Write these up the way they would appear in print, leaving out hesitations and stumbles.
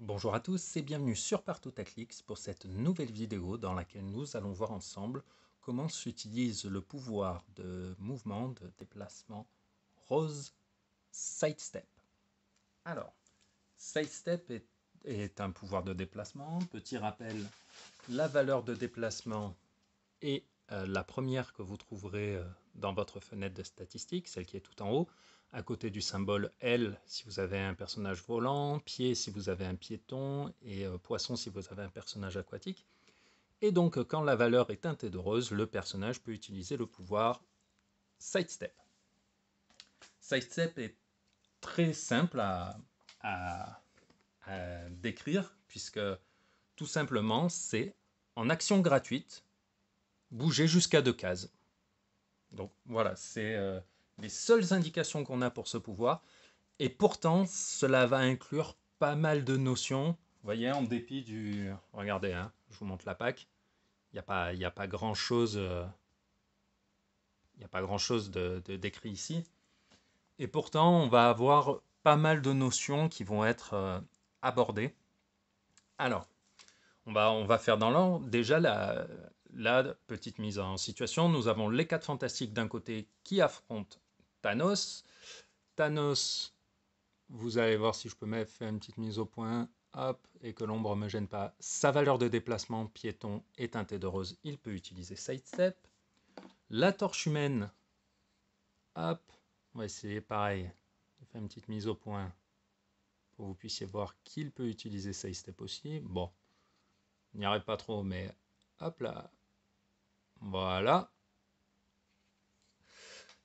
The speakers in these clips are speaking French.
Bonjour à tous et bienvenue sur Partout à Clics pour cette nouvelle vidéo dans laquelle nous allons voir ensemble comment s'utilise le pouvoir de mouvement, de déplacement Rose Sidestep. Alors, Sidestep est un pouvoir de déplacement. Petit rappel, la valeur de déplacement est la première que vous trouverez dans votre fenêtre de statistiques, celle qui est tout en haut, à côté du symbole L si vous avez un personnage volant, pied si vous avez un piéton, et poisson si vous avez un personnage aquatique. Et donc quand la valeur est teintée de rose, le personnage peut utiliser le pouvoir Sidestep. Sidestep est très simple à décrire, puisque tout simplement c'est en action gratuite, bouger jusqu'à 2 cases. Donc voilà, c'est les seules indications qu'on a pour ce pouvoir. Et pourtant, cela va inclure pas mal de notions. Vous voyez, en dépit du... Regardez, hein, je vous montre la PAC. Il y a pas grand-chose d'écrit ici. Et pourtant, on va avoir pas mal de notions qui vont être abordées. Alors, on va faire dans l'ordre. Déjà, la petite mise en situation. Nous avons les 4 fantastiques d'un côté qui affrontent Thanos. Thanos, vous allez voir si je peux faire une petite mise au point. Hop, et que l'ombre ne me gêne pas. Sa valeur de déplacement piéton est teintée de rose. Il peut utiliser Sidestep. La torche humaine. Hop, on va essayer pareil de faire une petite mise au point pour que vous puissiez voir qu'il peut utiliser Sidestep aussi. Bon, on n'y arrive pas trop, mais hop là. Voilà.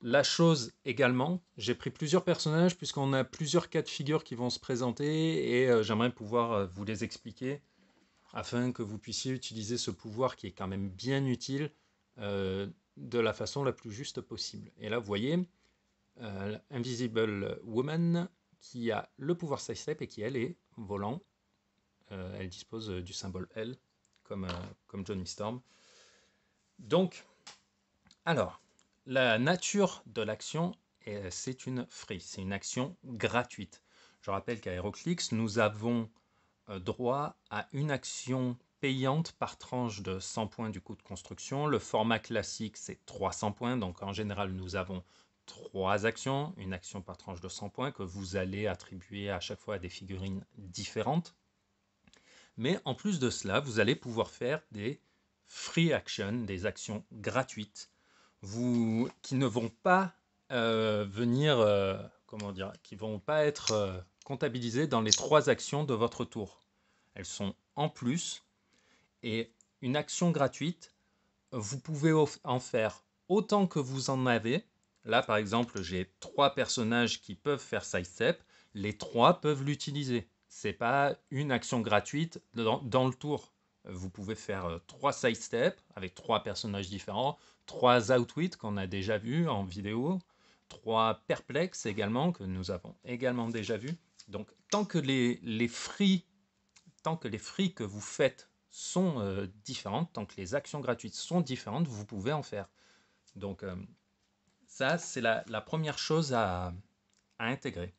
La chose également, j'ai pris plusieurs personnages puisqu'on a plusieurs cas de figure qui vont se présenter et j'aimerais pouvoir vous les expliquer afin que vous puissiez utiliser ce pouvoir qui est quand même bien utile de la façon la plus juste possible. Et là, vous voyez, Invisible Woman qui a le pouvoir Sidestep et qui, elle, est volant. Elle dispose du symbole L comme Johnny Storm. Donc, alors, la nature de l'action, c'est une free, c'est une action gratuite. Je rappelle qu'à HeroClix, nous avons droit à une action payante par tranche de 100 points du coût de construction. Le format classique, c'est 300 points. Donc en général, nous avons 3 actions, une action par tranche de 100 points que vous allez attribuer à chaque fois à des figurines différentes. Mais en plus de cela, vous allez pouvoir faire des free actions, des actions gratuites, qui ne vont pas venir, comment dire, qui vont pas être comptabilisées dans les 3 actions de votre tour. Elles sont en plus. Et une action gratuite, vous pouvez en faire autant que vous en avez. Là, par exemple, j'ai 3 personnages qui peuvent faire sidestep. Les 3 peuvent l'utiliser. C'est pas une action gratuite dans le tour. Vous pouvez faire 3 sidestep avec 3 personnages différents, 3 outwit qu'on a déjà vu en vidéo, 3 perplexes également que nous avons également déjà vu. Donc tant que les free que vous faites sont différentes, tant que les actions gratuites sont différentes, vous pouvez en faire. Donc ça, c'est la première chose à intégrer.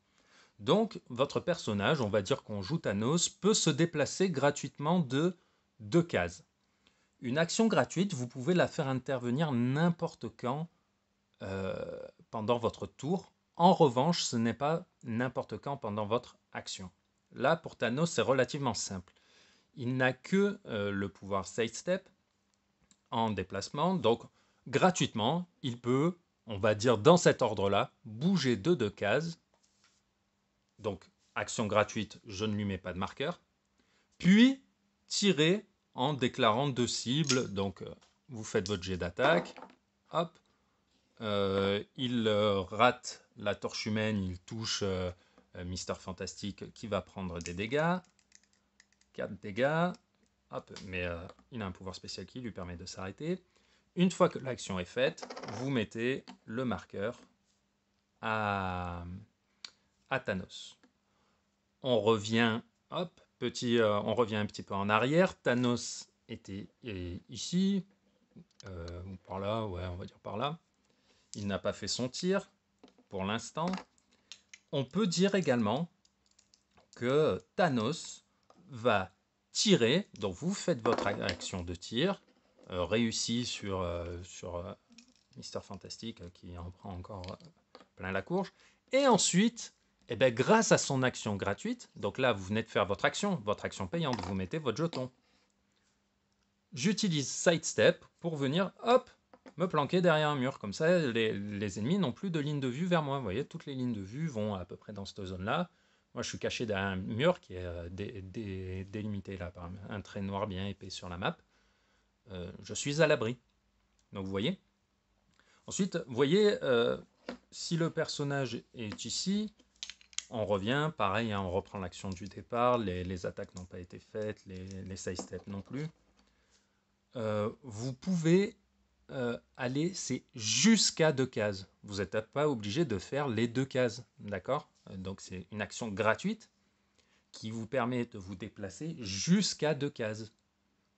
Donc votre personnage, on va dire qu'on joue Thanos, peut se déplacer gratuitement de 2 cases. Une action gratuite, vous pouvez la faire intervenir n'importe quand pendant votre tour. En revanche, ce n'est pas n'importe quand pendant votre action. Là, pour Thanos, c'est relativement simple. Il n'a que le pouvoir sidestep en déplacement. Donc, gratuitement, il peut, on va dire dans cet ordre-là, bouger de 2 cases. Donc, action gratuite, je ne lui mets pas de marqueur. Puis, tirer en déclarant 2 cibles. Donc, vous faites votre jet d'attaque. Hop. Il rate la torche humaine, il touche Mister Fantastique qui va prendre des dégâts. 4 dégâts. Hop, mais il a un pouvoir spécial qui lui permet de s'arrêter. Une fois que l'action est faite, vous mettez le marqueur à Thanos. On revient, hop, on revient un petit peu en arrière. Thanos était ici, ou par là, ouais, on va dire par là. Il n'a pas fait son tir pour l'instant. On peut dire également que Thanos va tirer, donc vous faites votre action de tir, réussie sur Mister Fantastic qui en prend encore plein la courge, et ensuite, eh ben, grâce à son action gratuite, donc là vous venez de faire votre action payante, vous mettez votre jeton. J'utilise Sidestep pour venir, hop, me planquer derrière un mur. Comme ça, les ennemis n'ont plus de ligne de vue vers moi. Vous voyez, toutes les lignes de vue vont à peu près dans cette zone-là. Moi, je suis caché derrière un mur qui est délimité là par un trait noir bien épais sur la map. Je suis à l'abri. Donc, vous voyez. Ensuite, vous voyez, si le personnage est ici, on revient, pareil, hein, on reprend l'action du départ. Les attaques n'ont pas été faites, les side steps non plus. Vous pouvez aller, c'est jusqu'à 2 cases. Vous n'êtes pas obligé de faire les 2 cases, d'accord? Donc c'est une action gratuite qui vous permet de vous déplacer jusqu'à 2 cases.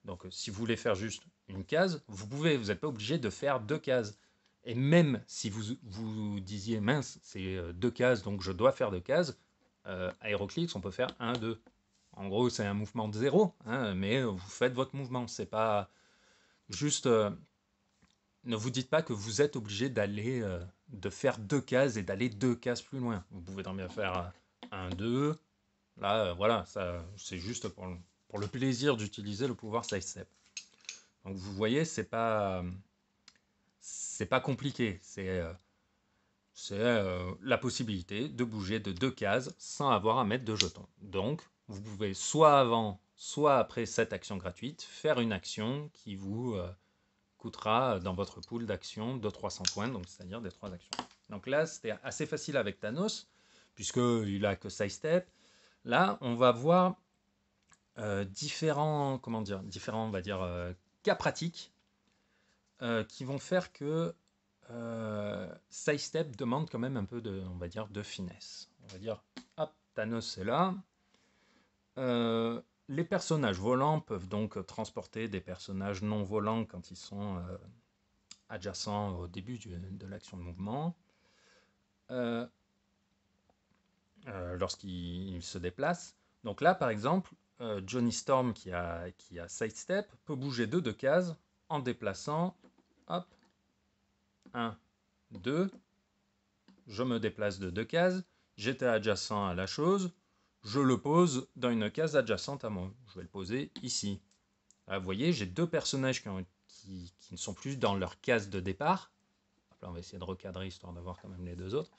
Donc si vous voulez faire juste une case, vous pouvez, vous n'êtes pas obligé de faire 2 cases. Et même si vous disiez, mince, c'est 2 cases, donc je dois faire 2 cases, Aeroclix, on peut faire 1, 2. En gros, c'est un mouvement de 0, hein, mais vous faites votre mouvement. C'est pas juste... ne vous dites pas que vous êtes obligé d'aller, de faire 2 cases et d'aller 2 cases plus loin. Vous pouvez très bien faire 1, 2. Là, voilà, ça, c'est juste pour le plaisir d'utiliser le pouvoir sidestep. Donc vous voyez, c'est pas compliqué. C'est la possibilité de bouger de 2 cases sans avoir à mettre de jetons. Donc, vous pouvez soit avant, soit après cette action gratuite, faire une action qui vous coûtera dans votre pool d'actions de 300 points, donc c'est-à-dire des 3 actions. Donc là, c'était assez facile avec Thanos, puisqu'il n'a que sidestep. Là, on va voir différents, on va dire, cas pratiques qui vont faire que sidestep demande quand même un peu de, on va dire, de finesse. On va dire, hop, Thanos est là. Les personnages volants peuvent donc transporter des personnages non volants quand ils sont adjacents au début de l'action de mouvement. Lorsqu'il se déplace. Donc là, par exemple, Johnny Storm qui a sidestep peut bouger de 2 cases en déplaçant, hop, 1, 2, je me déplace de 2 cases, j'étais adjacent à la chose, je le pose dans une case adjacente à moi. Je vais le poser ici. Là, vous voyez, j'ai 2 personnages qui ne sont plus dans leur case de départ. Là, on va essayer de recadrer histoire d'avoir quand même les 2 autres.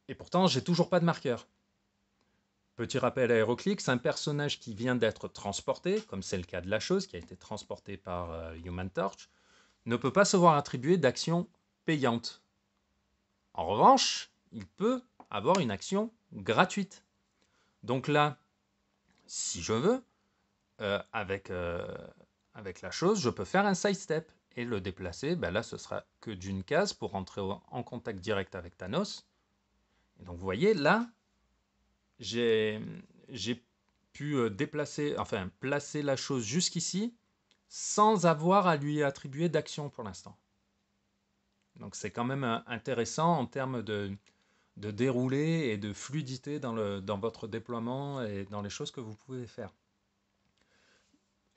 Et pourtant, j'ai toujours pas de marqueur. Petit rappel à Aeroclix, un personnage qui vient d'être transporté, comme c'est le cas de la chose, qui a été transporté par Human Torch, ne peut pas se voir attribuer d'action payante. En revanche, il peut avoir une action gratuite. Donc là, si je veux, avec la chose, je peux faire un sidestep et le déplacer. Ben là, ce sera que d'une case pour entrer en contact direct avec Thanos. Et donc vous voyez, là, j'ai pu placer la chose jusqu'ici sans avoir à lui attribuer d'action pour l'instant. Donc c'est quand même intéressant en termes de déroulé et de fluidité dans votre déploiement et dans les choses que vous pouvez faire.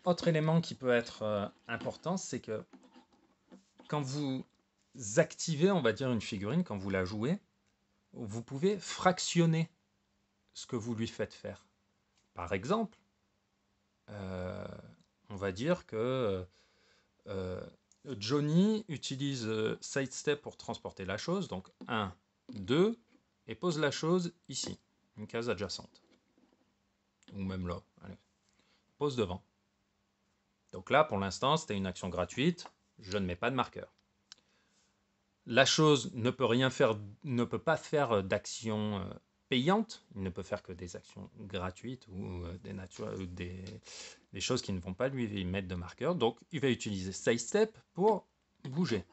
Autre élément qui peut être important, c'est que quand vous activez, on va dire, une figurine, quand vous la jouez, vous pouvez fractionner ce que vous lui faites faire. Par exemple, on va dire que Johnny utilise sidestep pour transporter la chose, donc 1, 2, et pose la chose ici, une case adjacente. Ou même là, allez. Pose devant. Donc là, pour l'instant, c'était une action gratuite, je ne mets pas de marqueur. La chose ne peut pas faire d'action payante, il ne peut faire que des actions gratuites ou des choses qui ne vont pas lui mettre de marqueur. Donc il va utiliser sidestep pour bouger.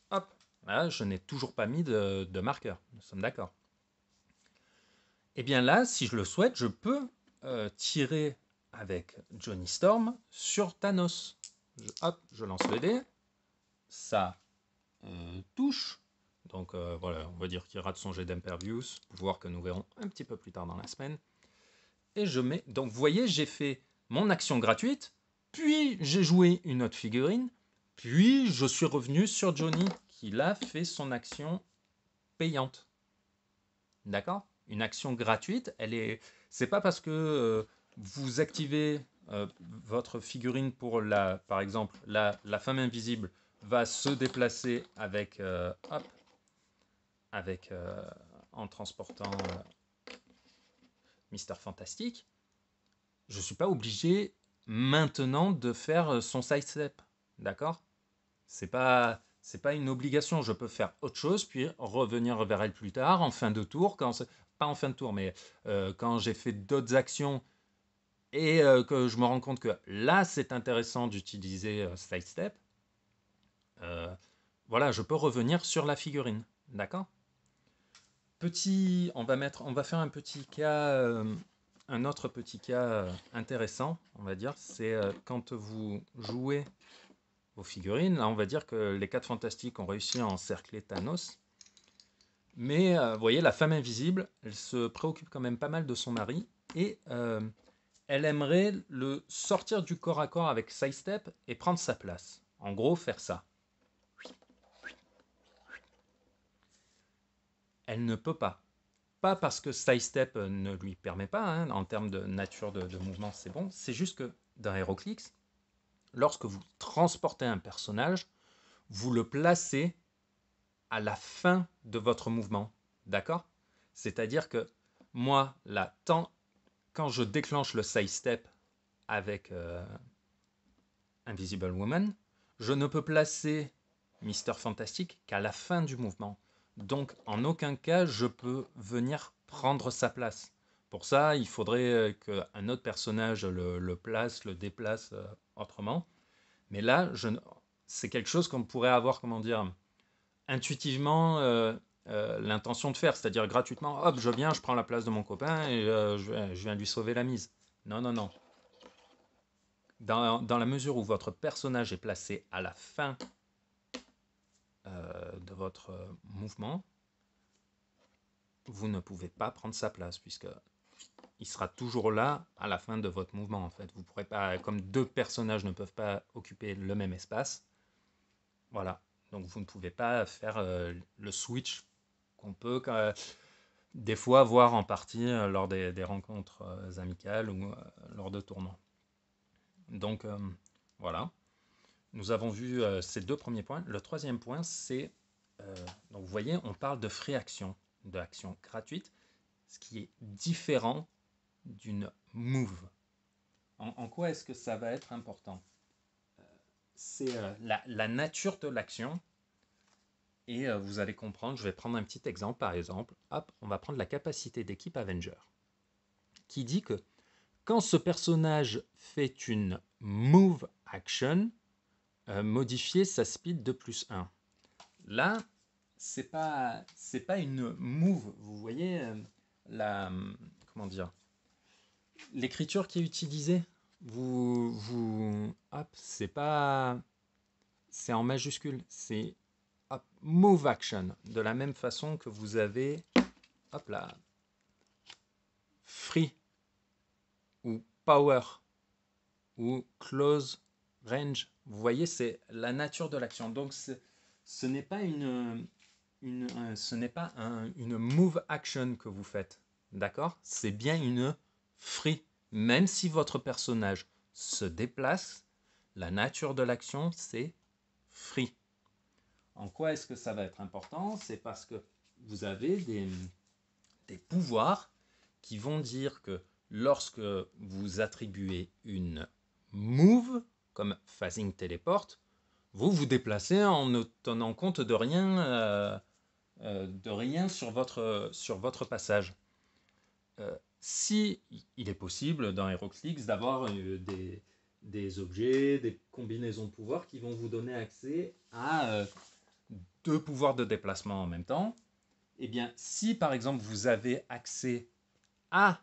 Hop, là je n'ai toujours pas mis de marqueur, nous sommes d'accord. Et bien là, si je le souhaite, je peux tirer avec Johnny Storm sur Thanos. Je lance le dé, ça touche. Donc voilà, on va dire qu'il rate son jet d'Impervious, pouvoir que nous verrons un petit peu plus tard dans la semaine. et je mets... Donc vous voyez, j'ai fait mon action gratuite, puis j'ai joué une autre figurine, puis je suis revenu sur Johnny qui là fait son action payante. D'accord? Une action gratuite, c'est pas parce que vous activez votre figurine pour par exemple, la femme invisible va se déplacer hop, avec en transportant Mister Fantastique. Je suis pas obligé maintenant de faire son sidestep. D'accord? C'est pas une obligation. Je peux faire autre chose, puis revenir vers elle plus tard, en fin de tour, pas en fin de tour, mais quand j'ai fait d'autres actions et que je me rends compte que là, c'est intéressant d'utiliser sidestep. Voilà, je peux revenir sur la figurine. D'accord? On va faire un autre petit cas intéressant, on va dire. C'est quand vous jouez vos figurines. Là, on va dire que les 4 fantastiques ont réussi à encercler Thanos. Mais vous voyez, la femme invisible, elle se préoccupe quand même pas mal de son mari et elle aimerait le sortir du corps à corps avec sidestep et prendre sa place. En gros, faire ça. Elle ne peut pas. Pas parce que sidestep ne lui permet pas, hein, en termes de nature de mouvement, c'est bon. C'est juste que dans HeroClix, lorsque vous transportez un personnage, vous le placez à la fin de votre mouvement. D'accord? C'est-à-dire que moi, là, quand je déclenche le sidestep avec Invisible Woman, je ne peux placer Mister Fantastic qu'à la fin du mouvement. Donc, en aucun cas, je peux venir prendre sa place. Pour ça, il faudrait qu'un autre personnage le place, le déplace autrement. Mais là, c'est quelque chose qu'on pourrait avoir, comment dire, intuitivement l'intention de faire, c'est-à-dire gratuitement, hop, je viens, je prends la place de mon copain et je viens lui sauver la mise. Non, non, non. Dans la mesure où votre personnage est placé à la fin de votre mouvement, vous ne pouvez pas prendre sa place, puisque il sera toujours là à la fin de votre mouvement. En fait, vous pourrez pas, comme deux personnages ne peuvent pas occuper le même espace, voilà. Donc vous ne pouvez pas faire le switch qu'on peut des fois voir en partie lors des rencontres amicales ou lors de tournois. Donc voilà. Nous avons vu ces deux premiers points. Le troisième point, c'est, donc vous voyez, on parle de free action, de action gratuite, ce qui est différent d'une move. En quoi est-ce que ça va être important? C'est la nature de l'action. Et vous allez comprendre, je vais prendre un petit exemple par exemple. Hop, on va prendre la capacité d'équipe Avenger, qui dit que quand ce personnage fait une move action, modifier sa speed de +1. Là, c'est pas une move. Vous voyez comment dire, l'écriture qui est utilisée. Hop, c'est en majuscule. C'est hop, move action. De la même façon que vous avez, hop là, free ou power ou close range. Vous voyez, c'est la nature de l'action. Donc, ce n'est pas une move action que vous faites. D'accord? C'est bien une free. Même si votre personnage se déplace, la nature de l'action, c'est free. En quoi est-ce que ça va être important? C'est parce que vous avez des pouvoirs qui vont dire que lorsque vous attribuez une move, comme phasing téléport, vous vous déplacez en ne tenant compte de rien sur votre passage. Si il est possible dans HeroClix d'avoir des objets, des combinaisons de pouvoirs qui vont vous donner accès à deux pouvoirs de déplacement en même temps, eh bien, si par exemple vous avez accès à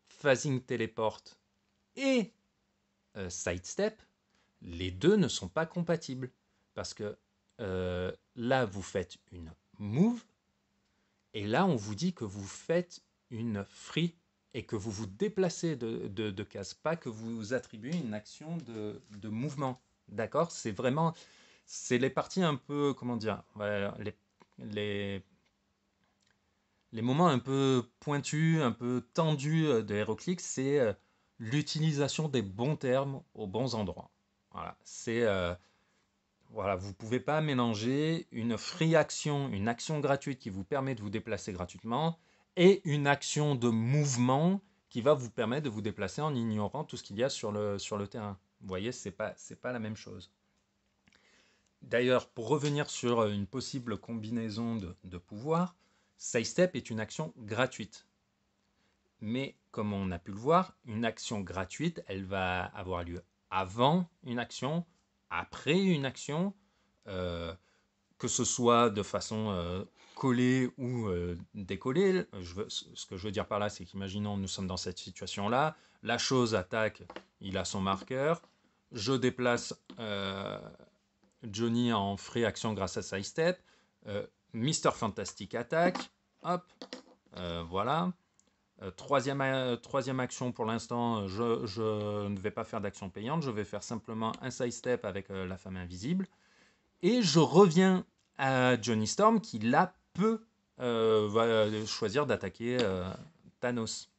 phasing téléport et sidestep, les deux ne sont pas compatibles. Parce que là, vous faites une move, et là, on vous dit que vous faites une free et que vous vous déplacez de case, pas que vous attribuez une action de mouvement. D'accord? C'est vraiment, c'est les parties un peu, comment dire, ouais, les, les moments un peu pointus, un peu tendus de HeroClix, c'est l'utilisation des bons termes aux bons endroits. Voilà, voilà, vous ne pouvez pas mélanger une free action, une action gratuite qui vous permet de vous déplacer gratuitement, et une action de mouvement qui va vous permettre de vous déplacer en ignorant tout ce qu'il y a sur le terrain. Vous voyez, c'est pas la même chose. D'ailleurs, pour revenir sur une possible combinaison de pouvoirs, Sidestep est une action gratuite. Mais comme on a pu le voir, une action gratuite, elle va avoir lieu avant une action, après une action, euh, que ce soit de façon collée ou décollée. Ce que je veux dire par là, c'est qu'imaginons nous sommes dans cette situation-là, la chose attaque, il a son marqueur, je déplace Johnny en free action grâce à Sidestep, Mister Fantastic attaque, hop, voilà. Troisième action pour l'instant, je ne vais pas faire d'action payante, je vais faire simplement un sidestep avec la femme invisible. Et je reviens à Johnny Storm qui là va choisir d'attaquer Thanos.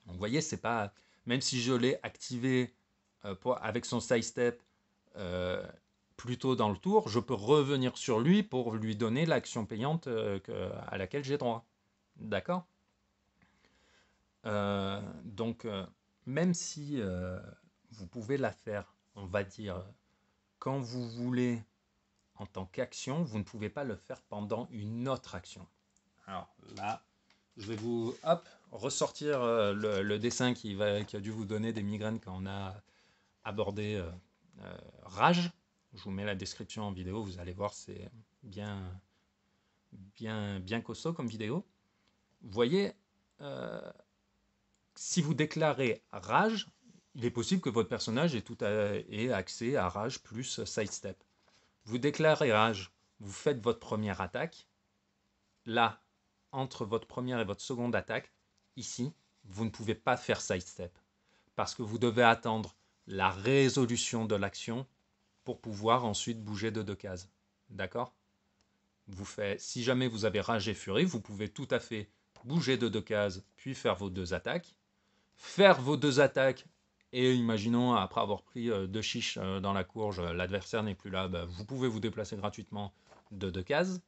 Donc, vous voyez, c'est pas. Même si je l'ai activé avec son sidestep euh, plus tôt dans le tour, je peux revenir sur lui pour lui donner l'action payante à laquelle j'ai droit. D'accord? Donc, même si vous pouvez la faire, on va dire, quand vous voulez en tant qu'action, vous ne pouvez pas le faire pendant une autre action. Alors là, je vais vous ressortir le dessin qui a dû vous donner des migraines quand on a abordé Rage. Je vous mets la description en vidéo, vous allez voir, c'est bien costaud comme vidéo. Vous voyez, euh, si vous déclarez Rage, il est possible que votre personnage ait accès à Rage plus Sidestep. Vous déclarez Rage, vous faites votre première attaque. Là, entre votre première et votre seconde attaque, ici, vous ne pouvez pas faire Sidestep. Parce que vous devez attendre la résolution de l'action pour pouvoir ensuite bouger de 2 cases. D'accord? Si jamais vous avez Rage et Furie, vous pouvez tout à fait bouger de 2 cases, puis faire vos 2 attaques. Faire vos 2 attaques, et imaginons, après avoir pris 2 chiches dans la courge, l'adversaire n'est plus là, bah, vous pouvez vous déplacer gratuitement de 2 cases.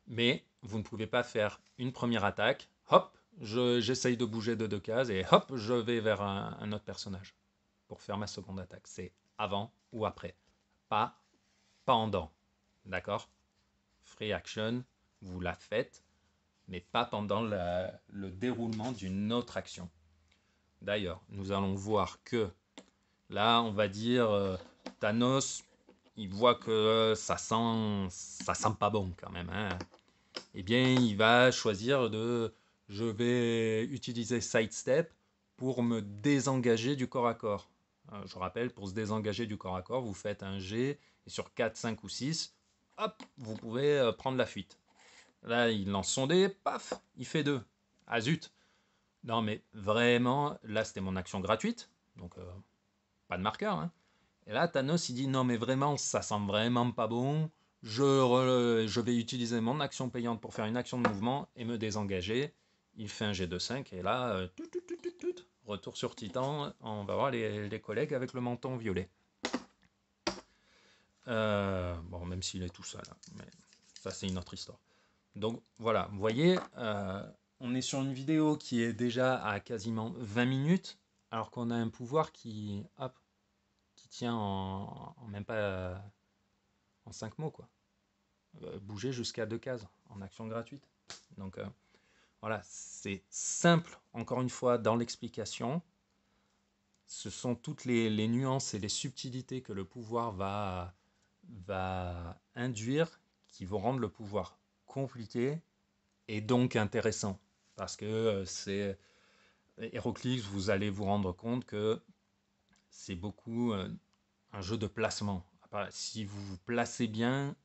Mais vous ne pouvez pas faire une première attaque, hop, j'essaye de bouger de 2 cases, et hop, je vais vers un autre personnage pour faire ma seconde attaque. C'est avant ou après, pas pendant. D'accord? Free action, vous la faites, mais pas pendant le déroulement d'une autre action. D'ailleurs, nous allons voir que là, on va dire Thanos, il voit que ça sent pas bon quand même. Hein. Eh bien, il va choisir je vais utiliser Sidestep pour me désengager du corps à corps. Je rappelle, pour se désengager du corps à corps, vous faites un G, et sur 4, 5 ou 6, hop, vous pouvez prendre la fuite. Là, il lance son dé, paf, il fait 2. Ah zut. Non, mais vraiment, là, c'était mon action gratuite, donc pas de marqueur. Hein. Et là, Thanos, il dit non, mais vraiment, ça sent vraiment pas bon. Je vais utiliser mon action payante pour faire une action de mouvement et me désengager. Il fait un G2-5 et là, retour sur Titan, on va voir les collègues avec le menton violet. Bon, même s'il est tout seul, hein, mais ça c'est une autre histoire. Donc voilà, vous voyez, on est sur une vidéo qui est déjà à quasiment 20 minutes, alors qu'on a un pouvoir qui tient en même pas en 5 mots, quoi. Bouger jusqu'à 2 cases en action gratuite. Donc voilà, c'est simple, encore une fois, dans l'explication. Ce sont toutes les nuances et les subtilités que le pouvoir va induire qui vont rendre le pouvoir compliqué et donc intéressant. Parce que c'est HeroClix, vous allez vous rendre compte que c'est beaucoup un jeu de placement. Si vous vous placez bien,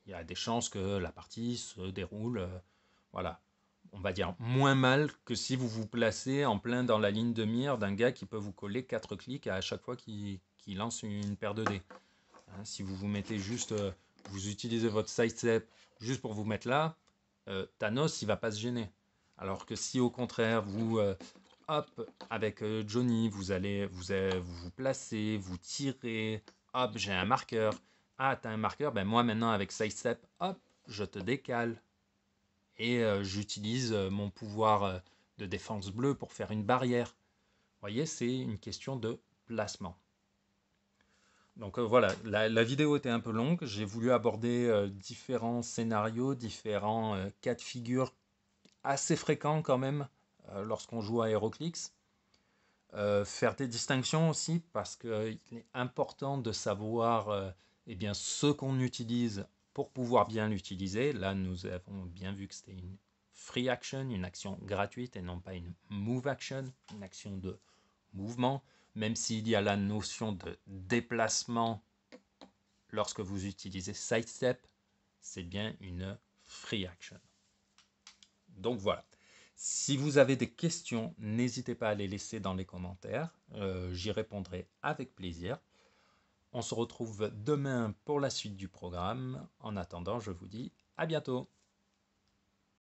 il y a des chances que la partie se déroule. Voilà. on va dire, moins mal que si vous vous placez en plein dans la ligne de mire d'un gars qui peut vous coller 4 clics à chaque fois qu'il lance une paire de dés. Hein, si vous vous mettez juste, vous utilisez votre sidestep juste pour vous mettre là, Thanos, il va pas se gêner. Alors que si au contraire, vous, hop, avec Johnny, vous placez, vous tirez, hop, j'ai un marqueur. Ah, t'as un marqueur, ben moi maintenant avec sidestep, hop, je te décale. Et j'utilise mon pouvoir de défense bleue pour faire une barrière. Vous voyez, c'est une question de placement. Donc voilà, la vidéo était un peu longue. J'ai voulu aborder différents scénarios, différents cas de figure assez fréquents quand même lorsqu'on joue à HeroClix. Faire des distinctions aussi parce qu'il est important de savoir eh bien, ce qu'on utilise pour pouvoir bien l'utiliser. Là, nous avons bien vu que c'était une free action, une action gratuite et non pas une move action, une action de mouvement, même s'il y a la notion de déplacement lorsque vous utilisez sidestep, c'est bien une free action. Donc voilà. Si vous avez des questions, n'hésitez pas à les laisser dans les commentaires. J'y répondrai avec plaisir. On se retrouve demain pour la suite du programme. En attendant, je vous dis à bientôt.